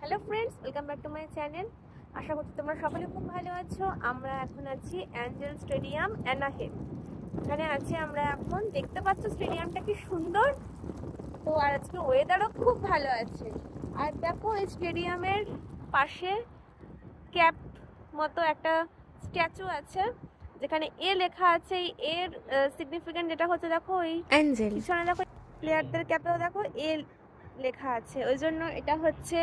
Hello friends, welcome back to my channel. আশা করছি তোমরা সকলে খুব ভালো আছো। আমরা এখন আছি অ্যাঞ্জেল স্টেডিয়াম অ্যানাহেম। এখানে আছি আমরা এখন। দেখতে পাচ্ছ স্টেডিয়ামটা কি সুন্দর। তো আর আজকে ওয়েদারও খুব ভালো আছে। আর দেখো এই স্টেডিয়ামের পাশে ক্যাপ মতো একটা স্ট্যাচু আছে যেখানে এ লেখা আছে। এর সিগনিফিকেন্ট যেটা হচ্ছে দেখো ওই অ্যাঞ্জেল পিছনে দেখো প্লেয়ারদের ক্যাপেও দেখো এ লেখা আছে, ওই জন্য এটা হচ্ছে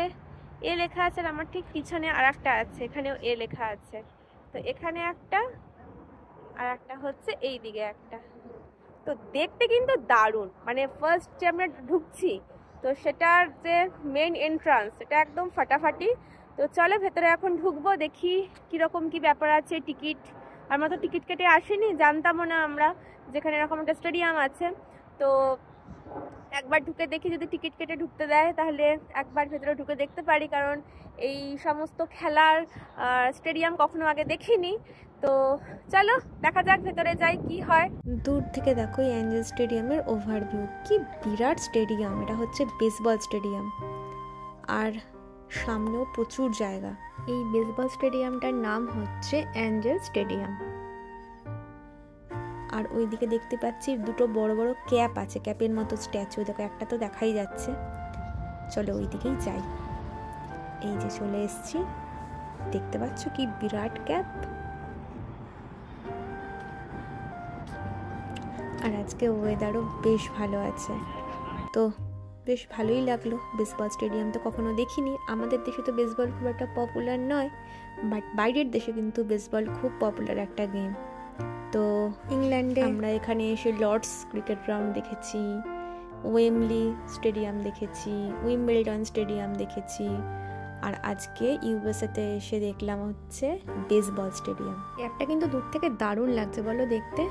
এ লেখা আছে। আর আমার ঠিক পিছনে আর একটা আছে, এখানেও এ লেখা আছে। তো এখানে একটা আর একটা হচ্ছে এই দিকে একটা। তো দেখতে কিন্তু দারুণ, মানে ফার্স্ট যে আমরা ঢুকছি তো সেটার যে মেইন এন্ট্রান্স সেটা একদম ফাটাফাটি। তো চলো ভেতরে এখন ঢুকবো, দেখি কীরকম কি ব্যাপার আছে। টিকিট আমরা তো টিকিট কেটে আসিনি, জানতামও না আমরা যেখানে এরকম একটা স্টেডিয়াম আছে। তো একবার ঢুকে দেখি, যদি টিকিট কেটে ঢুকতে দেয় তাহলে একবার ভেতরে ঢুকে দেখতে পারি, কারণ এই সমস্ত খেলার স্টেডিয়াম কখনো আগে দেখিনি। তো চলো দেখা যাক, ভেতরে যাই কি হয়। দূর থেকে দেখো এই অ্যাঞ্জেল স্টেডিয়ামের ওভারভিউ, কি বিরাট স্টেডিয়াম। এটা হচ্ছে বেসবল স্টেডিয়াম, আর সামনেও প্রচুর জায়গা। এই বেসবল স্টেডিয়ামটার নাম হচ্ছে অ্যাঞ্জেল স্টেডিয়াম। আর ওইদিকে দেখতে পাচ্ছি দুটো বড় বড় ক্যাপ আছে, ক্যাপের মতো স্ট্যাচু। দেখো একটা তো দেখাই যাচ্ছে। চলো ওই দিকেই যাই। এই যে চলে এসছি, দেখতে পাচ্ছ কি বিরাট ক্যাপ। আর আজকে ওয়েদারও বেশ ভালো আছে, তো বেশ ভালোই লাগলো। বেসবল স্টেডিয়াম তো কখনো দেখিনি। আমাদের দেশে তো বেসবল খুব একটা পপুলার নয়, বাট বাইরের দেশে কিন্তু বেসবল খুব পপুলার একটা গেম। তো ইংল্যান্ডে আমরা এখানে এসে লর্ডস ক্রিকেট গ্রাউন্ড দেখেছি, ওয়েমলি স্টেডিয়াম দেখেছি, উইম্বলডন স্টেডিয়াম দেখেছি, আর আজকে ইউএসএতে এসে দেখলাম হচ্ছে বেসবল স্টেডিয়াম। একটা কিন্তু দূর থেকে দারুণ লাগছে বলো দেখতে।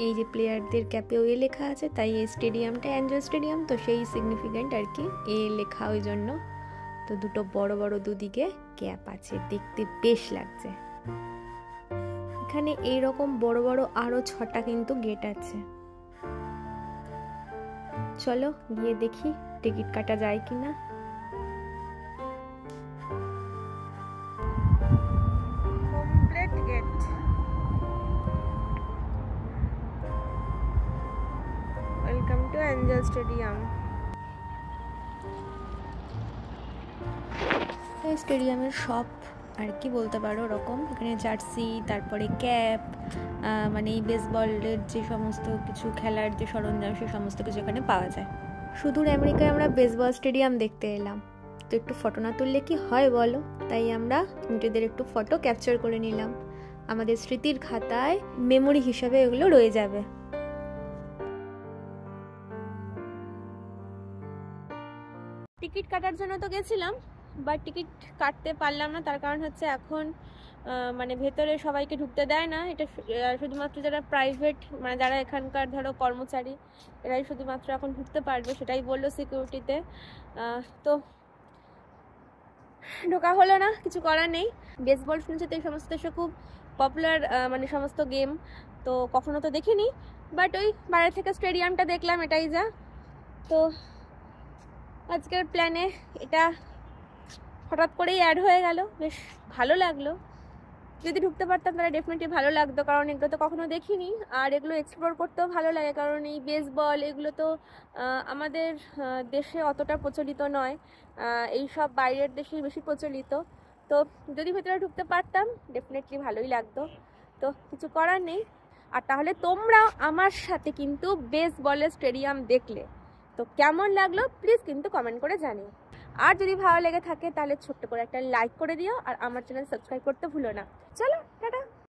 এই যে প্লেয়ারদের ক্যাপেও এ লেখা আছে, তাই এই স্টেডিয়ামটা অ্যাঞ্জেল স্টেডিয়াম, তো সেই সিগনিফিকেন্ট আর কি, এ লেখা ওই জন্য। তো দুটো বড় বড় দুদিকে ক্যাপ আছে, দেখতে বেশ লাগছে। এখানে এইরকম বড় বড় আরো 6টা কিন্তু গেট আছে। চলো গিয়ে দেখি টিকিট কাটা যায় কিনা। Complete gate. Welcome to angel stadium. এই স্টেডিয়ামের সব আর কি বলতে পারো ওরকম। এখানে জার্সি, তারপরে ক্যাপ, মানে এই বেসবলের যে সমস্ত কিছু খেলার যে সরঞ্জাম সে সমস্ত কিছু এখানে পাওয়া যায়। সুদূর আমেরিকায় আমরা বেসবল স্টেডিয়াম দেখতে এলাম, তো একটু ফটো না তুললে কি হয় বলো। তাই আমরা নিজেদের একটু ফটো ক্যাপচার করে নিলাম, আমাদের স্মৃতির খাতায় মেমোরি হিসাবে এগুলো রয়ে যাবে। টিকিট কাটার জন্য তো গেছিলাম, বাট টিকিট কাটতে পারলাম না। তার কারণ হচ্ছে এখন মানে ভেতরে সবাইকে ঢুকতে দেয় না। এটা শুধুমাত্র যারা প্রাইভেট, মানে যারা এখানকার ধরো কর্মচারী, এরাই শুধুমাত্র এখন ঢুকতে পারবে, সেটাই বললো সিকিউরিটিতে। তো ঢোকা হলো না, কিছু করার নেই। বেসবল শুনছে তো এই সমস্ত দেশে খুব পপুলার, মানে সমস্ত গেম তো কখনো তো দেখিনি, বাট ওই বাইরে থেকে স্টেডিয়ামটা দেখলাম, এটাই যা। তো আজকের প্ল্যানে এটা হঠাৎ করেই অ্যাড হয়ে গেল, বেশ ভালো লাগলো। যদি ঢুকতে পারতাম তাহলে ডেফিনেটলি ভালো লাগতো, কারণ এগুলো তো কখনো দেখিনি। আর এগুলো এক্সপ্লোর করতেও ভালো লাগে, কারণ এই বেসবল এগুলো তো আমাদের দেশে অতটা প্রচলিত নয়, এই সব বাইরের দেশেই বেশি প্রচলিত। তো যদি ভেতরে ঢুকতে পারতাম ডেফিনেটলি ভালোই লাগতো, তো কিছু করার নেই। আর তাহলে তোমরাও আমার সাথে কিন্তু বেসবলের স্টেডিয়াম দেখলে, তো কেমন লাগলো প্লিজ কিন্তু কমেন্ট করে জানিও। আর যদি ভালো লেগে থাকে তাহলে ছোট্ট করে একটা লাইক করে দিও, আর আমার চ্যানেল সাবস্ক্রাইব করতে ভুলো না। চলো টাটা।